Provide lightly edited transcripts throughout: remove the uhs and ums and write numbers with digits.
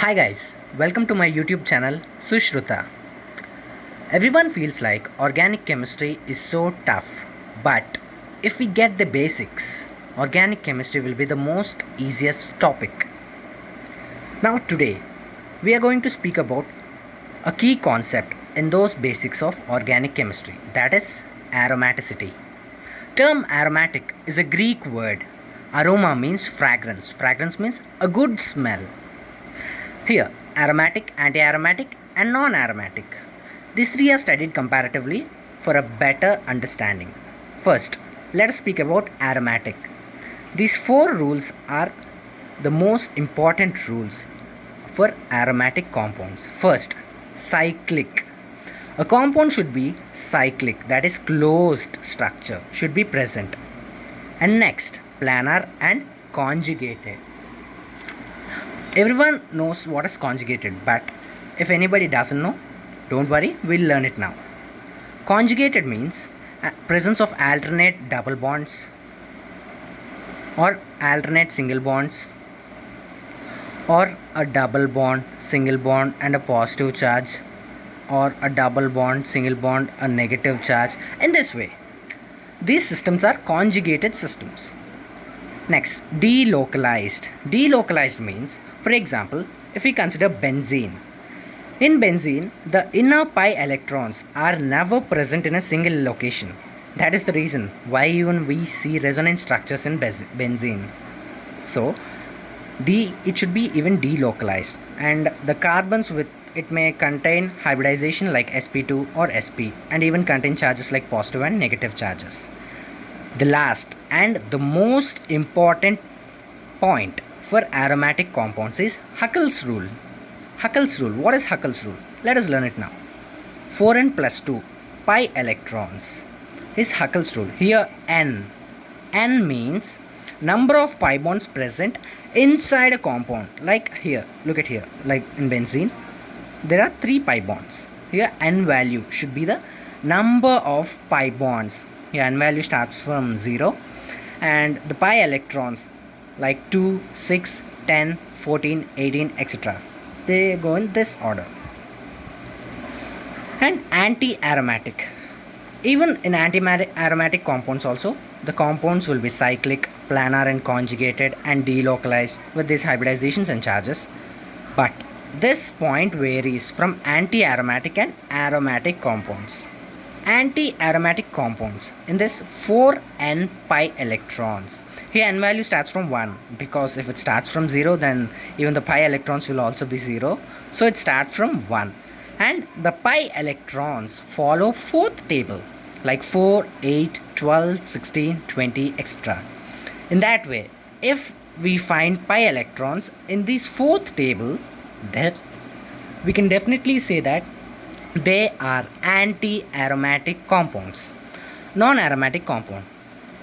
Hi guys, welcome to my YouTube channel Sushruta. Everyone feels like organic chemistry is so tough, but if we get the basics, organic chemistry will be the most easiest topic. Now today, we are going to speak about a key concept in those basics of organic chemistry, that is aromaticity. Term aromatic is a Greek word. Aroma means fragrance. Fragrance means a good smell. Here, aromatic, anti-aromatic and non-aromatic. These three are studied comparatively for a better understanding. First, let us speak about aromatic. These four rules are the most important rules for aromatic compounds. First, cyclic. A compound should be cyclic, that is closed structure should be present. And next, planar and conjugated. Everyone knows what is conjugated, but if anybody doesn't know, don't worry, we'll learn it now. Conjugated means presence of alternate double bonds or alternate single bonds or a double bond, single bond and a positive charge, or a double bond, single bond, a negative charge. In this way, these systems are conjugated systems. Next, delocalized. Delocalized means, for example, if we consider benzene. In benzene, the inner pi electrons are never present in a single location. That is the reason why even we see resonance structures in benzene. So, it should be even delocalized, and the carbons with it may contain hybridization like sp2 or sp, and even contain charges like positive and negative charges. The last and the most important point for aromatic compounds is Huckel's rule. Huckel's rule. What is Huckel's rule? Let us learn it now. 4n plus 2 pi electrons is Huckel's rule. Here n. N means number of pi bonds present inside a compound. Like here, look at here, like in benzene, there are 3 pi bonds. Here n value should be the number of pi bonds. Here n value starts from 0, and the pi electrons like 2, 6, 10, 14, 18, etc. They go in this order. And anti-aromatic. Even in anti-aromatic compounds also, the compounds will be cyclic, planar and conjugated and delocalized with these hybridizations and charges. But this point varies from anti-aromatic and aromatic compounds. Anti-aromatic compounds, in this 4n pi electrons. Here n value starts from 1, because if it starts from 0, then even the pi electrons will also be 0. So it starts from 1. And the pi electrons follow fourth table, like 4, 8, 12, 16, 20, etc. In that way, if we find pi electrons in this fourth table, then we can definitely say that they are anti-aromatic compounds. Non-aromatic compound.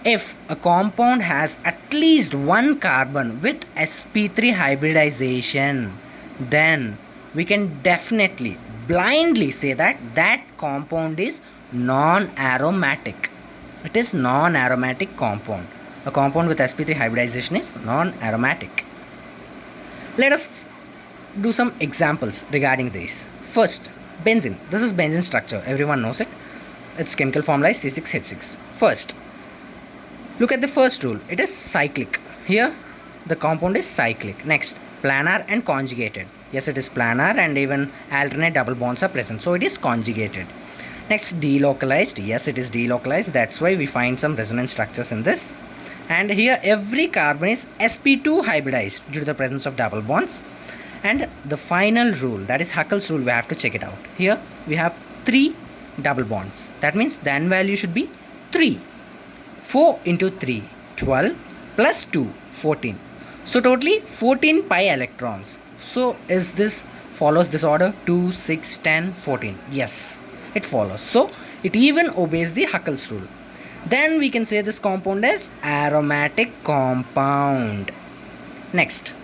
If a compound has at least one carbon with sp3 hybridization, then we can definitely blindly say that that compound is non-aromatic. It is non-aromatic compound. A compound with sp3 hybridization is non-aromatic. Let us do some examples regarding this. First, benzene. This is benzene structure. Everyone knows it. Its chemical formula is C6H6. First, look at the first rule. It is cyclic. Here, the compound is cyclic. Next, planar and conjugated. Yes, it is planar and even alternate double bonds are present. So, it is conjugated. Next, delocalized. Yes, it is delocalized. That's why we find some resonance structures in this. And here, every carbon is sp2 hybridized due to the presence of double bonds. And the final rule, that is Huckel's rule, we have to check it out. Here we have 3 double bonds. That means the n value should be 3. 4 into 3, 12, plus 2, 14. So totally 14 pi electrons. So is this follows this order? 2, 6, 10, 14. Yes, it follows. So it even obeys the Huckel's rule. Then we can say this compound is aromatic compound. Next,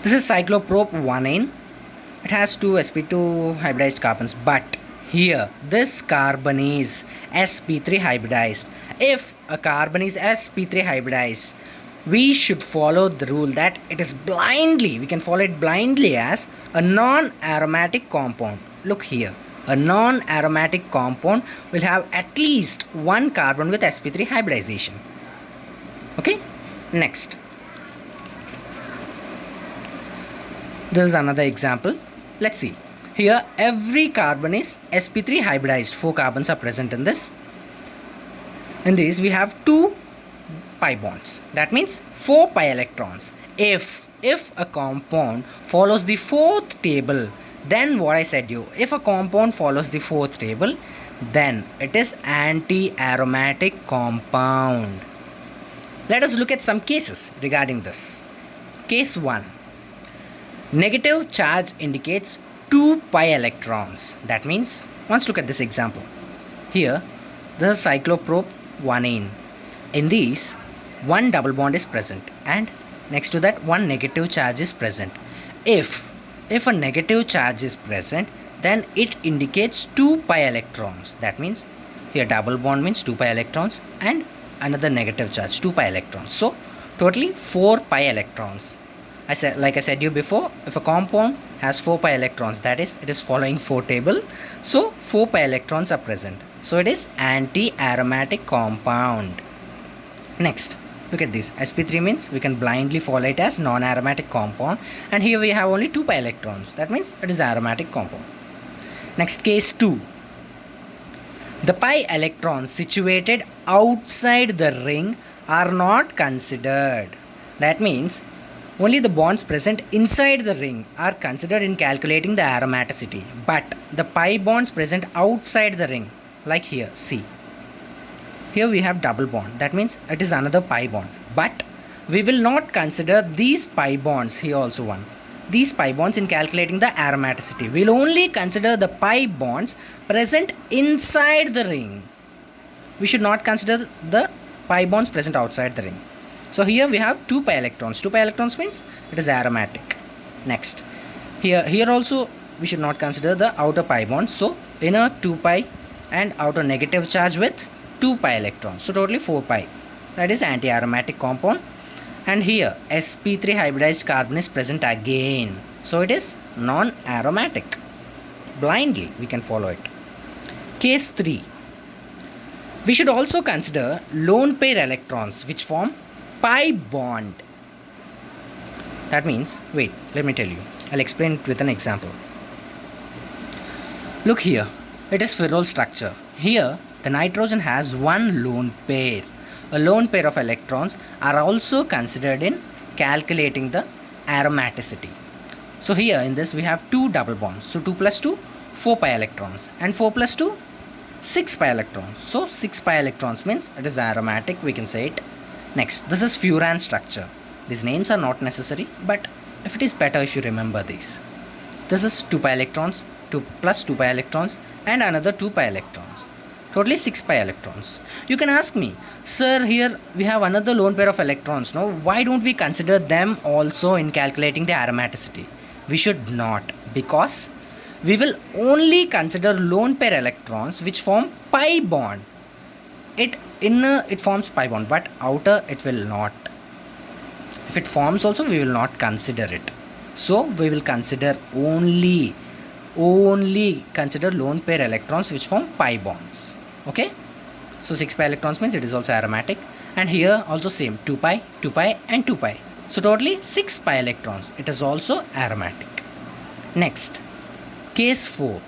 this is cycloprop 1N. It has 2 sp2 hybridized carbons, but here this carbon is sp3 hybridized. If a carbon is sp3 hybridized, we should follow the rule that it is blindly, we can follow it blindly as a non-aromatic compound. Look here, a non-aromatic compound will have at least one carbon with sp3 hybridization. Okay, next, this is another example. Let's see. Here every carbon is sp3 hybridized. 4 carbons are present in this. In this we have 2 pi bonds. That means 4 pi electrons. If a compound follows the fourth table, then what I said you, if a compound follows the fourth table, then it is anti-aromatic compound. Let us look at some cases regarding this. Case 1. Negative charge indicates 2 pi electrons. That means, once look at this example. Here, this is cycloprop 1ene. In these, one double bond is present and next to that one negative charge is present. If a negative charge is present, then it indicates 2 pi electrons. That means here double bond means 2 pi electrons and another negative charge 2 pi electrons. So totally 4 pi electrons. Like I said you before, if a compound has 4 pi electrons, that is, it is following 4 table, so 4 pi electrons are present. So it is anti-aromatic compound. Next, look at this. sp3 means we can blindly follow it as non-aromatic compound, and here we have only 2 pi electrons. That means it is aromatic compound. Next, case 2. The pi electrons situated outside the ring are not considered. That means only the bonds present inside the ring are considered in calculating the aromaticity, but the pi bonds present outside the ring, like here, see. Here we have double bond, that means it is another pi bond, but we will not consider these pi bonds, here also one, these pi bonds in calculating the aromaticity. We will only consider the pi bonds present inside the ring. We should not consider the pi bonds present outside the ring. So here we have 2 pi electrons. 2 pi electrons means it is aromatic. Next, here also we should not consider the outer pi bonds. So inner 2 pi and outer negative charge with 2 pi electrons. So totally 4 pi. That is anti-aromatic compound. And here sp3 hybridized carbon is present again. So it is non-aromatic. Blindly we can follow it. Case 3. We should also consider lone pair electrons which form pi bond. That means, wait, let me tell you. I'll explain it with an example. Look here, it is ferrol structure. Here, the nitrogen has one lone pair. A lone pair of electrons are also considered in calculating the aromaticity. So here in this we have 2 double bonds. So 2 plus 2, 4 pi electrons. And 4 plus 2, 6 pi electrons. So 6 pi electrons means it is aromatic, we can say it. Next, this is furan structure. These names are not necessary, but if it is better if you remember these. This is 2 pi electrons, 2 plus 2 pi electrons and another 2 pi electrons. Totally 6 pi electrons. You can ask me, sir, here we have another lone pair of electrons. No, why don't we consider them also in calculating the aromaticity? We should not, because we will only consider lone pair electrons which form pi bond. Inner it forms pi bond, but outer it will not. If it forms also, we will not consider it. So we will consider only consider lone pair electrons which form pi bonds. Okay, so 6 pi electrons means it is also aromatic, and here also same 2 pi, 2 pi and 2 pi. So totally 6 pi electrons. It is also aromatic. Next, case 4.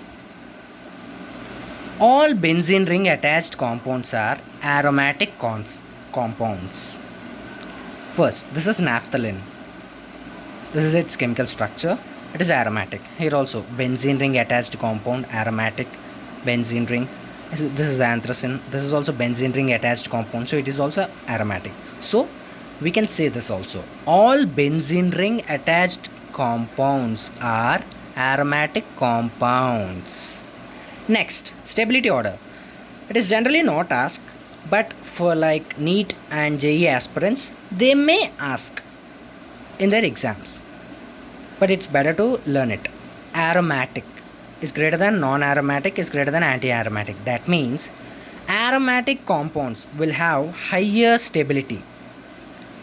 All benzene ring attached compounds are aromatic compounds. First, this is naphthalene. This is its chemical structure. It is aromatic. Here also benzene ring attached compound, aromatic benzene ring. This is anthracene. This is also benzene ring attached compound, so it is also aromatic. So we can say this also. All benzene ring attached compounds are aromatic compounds. Next, stability order. It is generally not asked, but for like NEET and JEE aspirants, they may ask in their exams. But it's better to learn it. Aromatic is greater than non-aromatic is greater than anti-aromatic. That means aromatic compounds will have higher stability.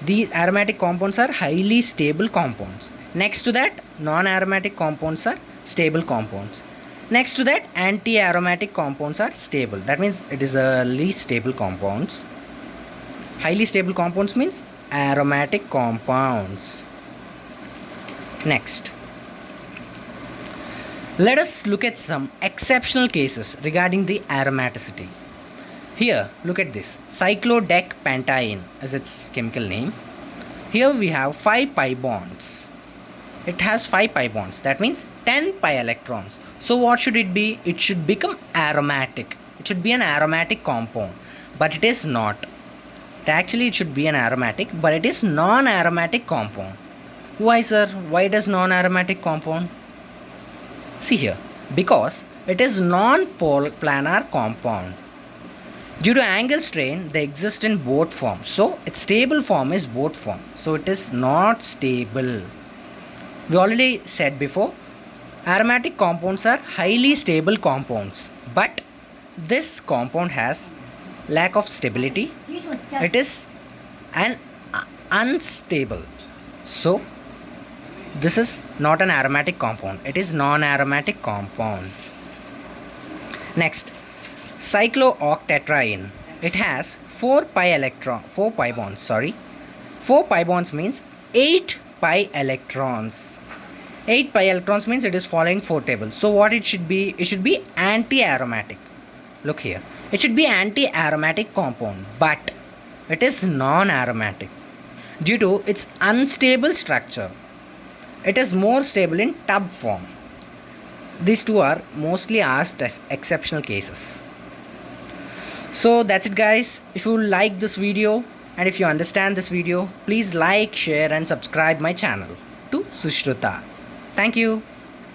These aromatic compounds are highly stable compounds. Next to that, non-aromatic compounds are stable compounds. Next to that, anti-aromatic compounds are stable. That means it is a least stable compounds. Highly stable compounds means aromatic compounds. Next, let us look at some exceptional cases regarding the aromaticity. Here, look at this. Cyclodecpentaene is its chemical name. Here we have 5 pi bonds. It has 5 pi bonds. That means 10 pi electrons. So what should it be? It should become aromatic. It should be an aromatic compound. But it is not. Actually, it should be an aromatic, but it is non-aromatic compound. Why, sir? Why it is non-aromatic compound? See here. Because it is non-planar compound. Due to angle strain, they exist in both forms. So, its stable form is both form. So, it is not stable. We already said before, aromatic compounds are highly stable compounds. But this compound has lack of stability. It is an unstable. So, this is not an aromatic compound. It is non-aromatic compound. Next, cyclooctatetraene. It has 4 pi bonds. 4 pi bonds means 8 pi electrons. 8 pi electrons means it is following 4 tables. So what it should be? It should be anti-aromatic. Look here. It should be anti-aromatic compound, but it is non-aromatic due to its unstable structure. It is more stable in tub form. These two are mostly asked as exceptional cases. So that's it, guys. If you like this video and if you understand this video, please like, share and subscribe my channel to Sushruta. Thank you.